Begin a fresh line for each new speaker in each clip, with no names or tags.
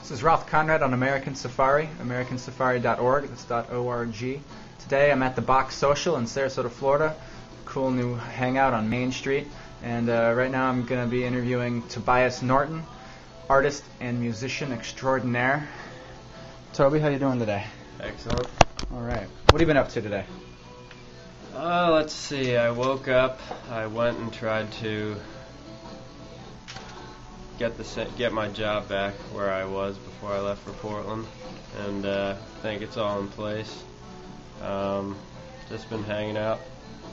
This is Ralph Conrad on American Safari, americansafari.org. That's .org. Today I'm at the Box Social in Sarasota, Florida. Cool new hangout on Main Street. And right now I'm going to be interviewing Tobais Norton, artist and musician extraordinaire. Toby, how you doing today?
Excellent.
All right. What have you been up to today?
Let's see. I woke up. I went and tried to get my job back where I was before I left for Portland, and I think it's all in place. Just been hanging out.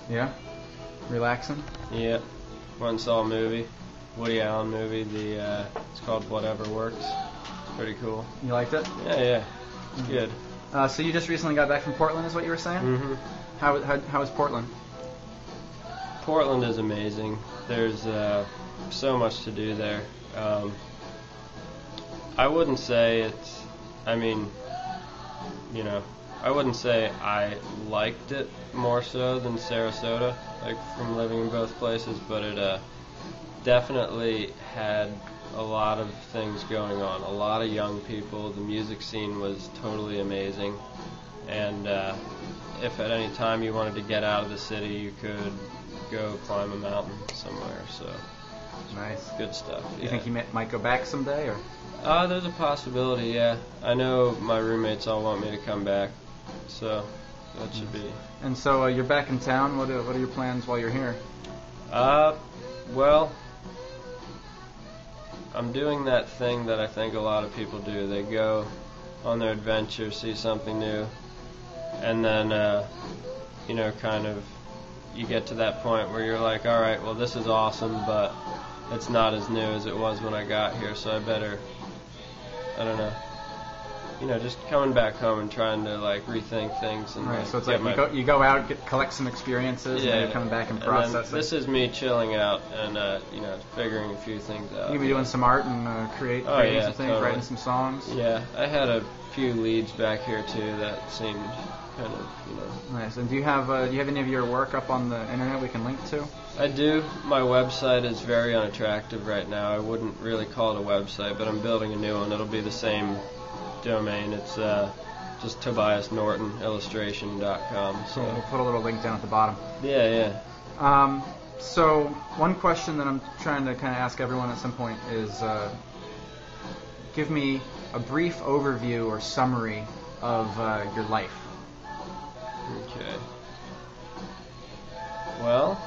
Yeah? Relaxing?
Yeah. Went and saw a movie, Woody Allen movie. It's called Whatever Works. Pretty cool.
You liked it?
Yeah. It's good.
So you just recently got back from Portland, is what you were saying?
Mm-hmm.
How was Portland?
Portland is amazing. There's so much to do there. I wouldn't say it's, I wouldn't say I liked it more so than Sarasota, like from living in both places, but it definitely had a lot of things going on, a lot of young people. The music scene was totally amazing, and if at any time you wanted to get out of the city, you could go climb a mountain somewhere, so
nice.
Good stuff.
Do you think you might go back someday, or?
There's a possibility, yeah. I know my roommates all want me to come back, so that should be.
And so you're back in town. What are your plans while you're here?
Well, I'm doing that thing that I think a lot of people do. They go on their adventure, see something new, and then, you get to that point where you're like, all right, well, this is awesome, but it's not as new as it was when I got here, so I better, just coming back home and trying to, rethink things. And
right, so it's like you go out, collect some experiences, and then you're coming back and processing.
This is me chilling out and, figuring a few things out.
You'll be doing some art and creating some things, totally. Writing some songs?
Yeah, I had a few leads back here, too, that seemed kind of,
Nice. And do you have any of your work up on the internet we can link to?
I do. My website is very unattractive right now. I wouldn't really call it a website, but I'm building a new one. It'll be the same domain. It's just Tobais Norton illustration.com. So
we'll put a little link down at the bottom.
Yeah.
So one question that I'm trying to kind of ask everyone at some point is, give me a brief overview or summary of your life.
Okay. Well,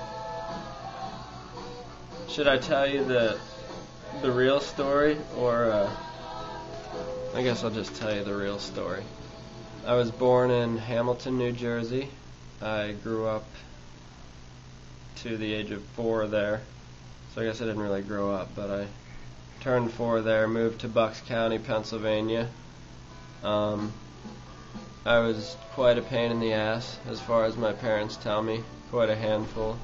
should I tell you the real story, or I guess I'll just tell you the real story. I was born in Hamilton, New Jersey. I grew up to the age of 4 there, so I guess I didn't really grow up, but I turned 4 there, moved to Bucks County, Pennsylvania. I was quite a pain in the ass, as far as my parents tell me, quite a handful.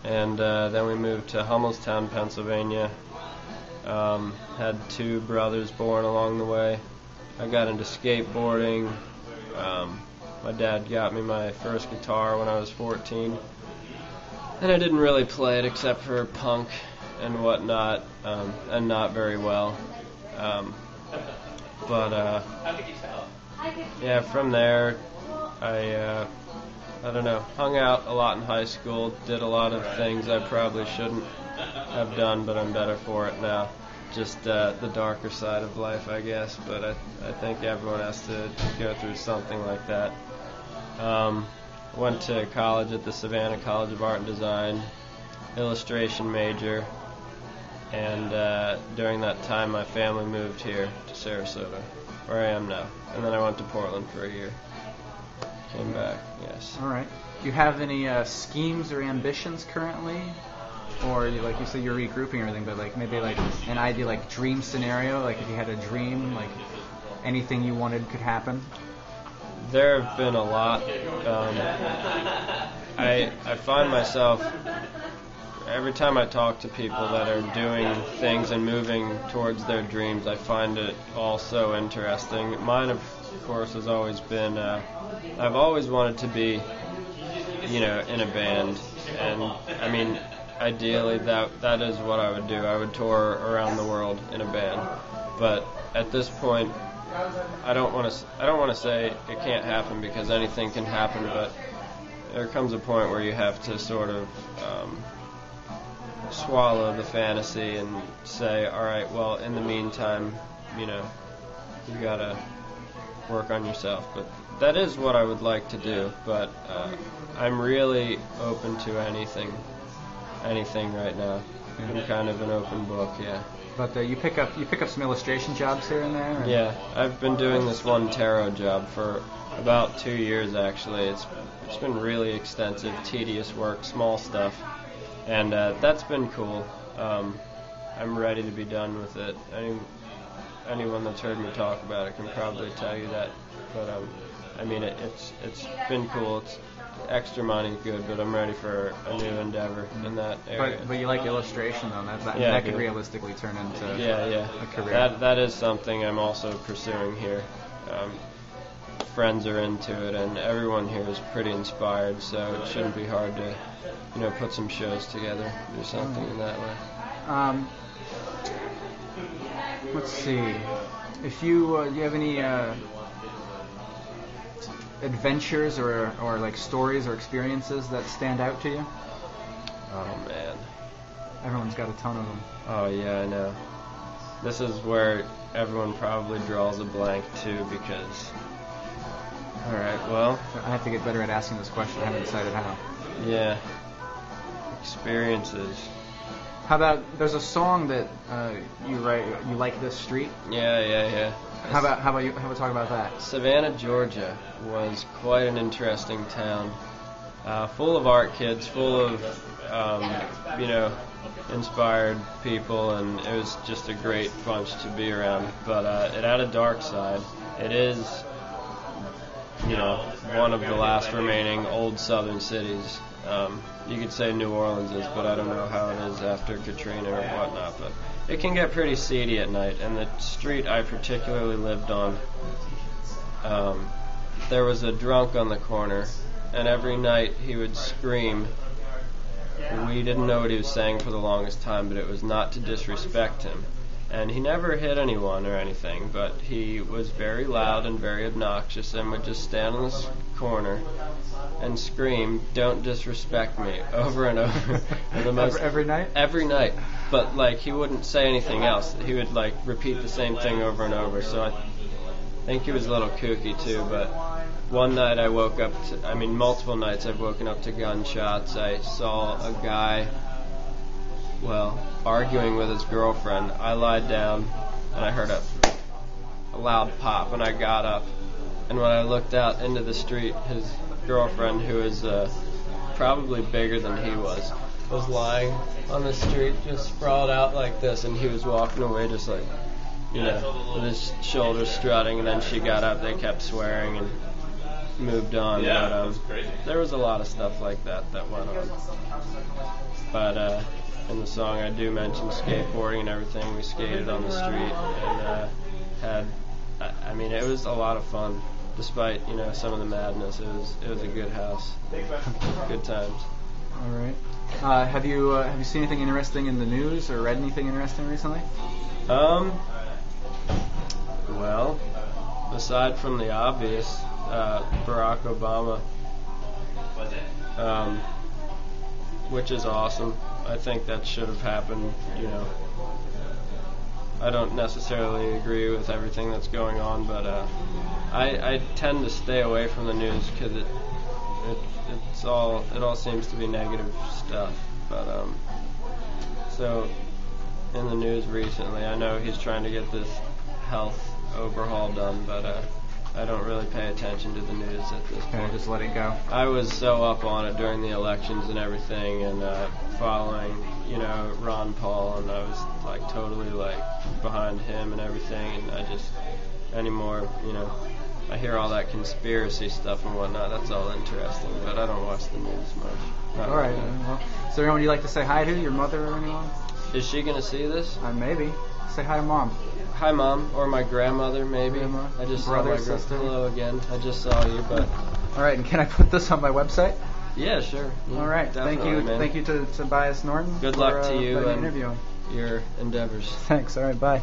And then we moved to Hummelstown, Pennsylvania. Had 2 brothers born along the way. I got into skateboarding. My dad got me my first guitar when I was 14. And I didn't really play it except for punk and whatnot, and not very well. But yeah, from there, I hung out a lot in high school, did a lot of things I probably shouldn't have done, but I'm better for it now. Just the darker side of life, I guess, but I think everyone has to go through something like that. Went to college at the Savannah College of Art and Design, illustration major, and during that time my family moved here to Sarasota, where I am now. And then I went to Portland for a year. Came back, yes.
All right. Do you have any schemes or ambitions currently? Or, like you said, you're regrouping everything, but maybe an idea, dream scenario, if you had a dream, anything you wanted could happen?
There have been a lot. I find myself, every time I talk to people that are doing things and moving towards their dreams, I find it all so interesting. Mine, of course, has always been, I've always wanted to be, in a band. And, ideally, that is what I would do. I would tour around the world in a band. But at this point, I don't want to say it can't happen, because anything can happen. But there comes a point where you have to sort of swallow the fantasy and say, all right, well, in the meantime, you gotta work on yourself. But that is what I would like to do. But I'm really open to anything right now. I'm kind of an open book, yeah.
But you pick up some illustration jobs here and there?
Yeah, I've been doing this one tarot job for about 2 years, actually. It's been really extensive, tedious work, small stuff, and that's been cool. I'm ready to be done with it. Anyone that's heard me talk about it can probably tell you that. But I mean, it's been cool. It's extra money, good, but I'm ready for a new endeavor in that area.
But you like illustration, though. That could realistically turn into a career.
That is something I'm also pursuing here. Friends are into it, and everyone here is pretty inspired, so it shouldn't be hard to, put some shows together, do something in that way.
Let's see. If you have any adventures or like stories or experiences that stand out to you?
Oh man,
everyone's got a ton of them.
Oh yeah, I know. This is where everyone probably draws a blank too, because all right, well,
I have to get better at asking this question. I haven't decided how.
Yeah, experiences.
How about, there's a song that you write, You Like This Street?
Yeah.
How about talk about that?
Savannah, Georgia was quite an interesting town, full of art kids, full of inspired people, and it was just a great bunch to be around. But it had a dark side. It is, one of the last remaining old southern cities. You could say New Orleans is, but I don't know how it is after Katrina or whatnot. But it can get pretty seedy at night, and the street I particularly lived on, there was a drunk on the corner, and every night he would scream. We didn't know what he was saying for the longest time, but it was not to disrespect him. And he never hit anyone or anything, but he was very loud and very obnoxious, and would just stand on this corner and scream, "Don't disrespect me," over and over. And
every night?
Every night. But, he wouldn't say anything else. He would, repeat the same thing over and over. So I think he was a little kooky, too. But one night I woke up to, multiple nights I've woken up to gunshots. I saw a guy, arguing with his girlfriend. I lied down, and I heard a loud pop, and I got up. And when I looked out into the street, his girlfriend, who is probably bigger than he was lying on the street, just sprawled out like this, and he was walking away just with his shoulders strutting, and then she got up, they kept swearing, and moved on. But there was a lot of stuff like that went on. But in the song I do mention skateboarding and everything. We skated on the street and it was a lot of fun. Despite some of the madness, it was a good house, good times.
All right. Have you seen anything interesting in the news or read anything interesting recently?
Well, aside from the obvious, Barack Obama, which is awesome. I think that should have happened. I don't necessarily agree with everything that's going on, but I tend to stay away from the news because it all seems to be negative stuff. But so in the news recently, I know he's trying to get this health overhaul done, but I don't really pay attention to the news at this point.
Just let it go.
I was so up on it during the elections and everything, and following, Ron Paul, and I was totally behind him and everything, and I just anymore, I hear all that conspiracy stuff and whatnot. That's all interesting, but I don't watch the news much.
All right. Well, is there anyone you'd like to say hi to? Your mother or anyone?
Is she gonna see this?
Maybe. Say hi to Mom.
Hi, Mom, or my grandmother, maybe.
Grandma,
I just
brother,
saw my
sister.
Hello again. I just saw you, but.
All right, and can I put this on my website?
Yeah, sure.
All right. Thank you.
Man.
Thank you to Tobais Norton.
Good luck to you
for the
and
interview.
Your endeavors.
Thanks. All right. Bye.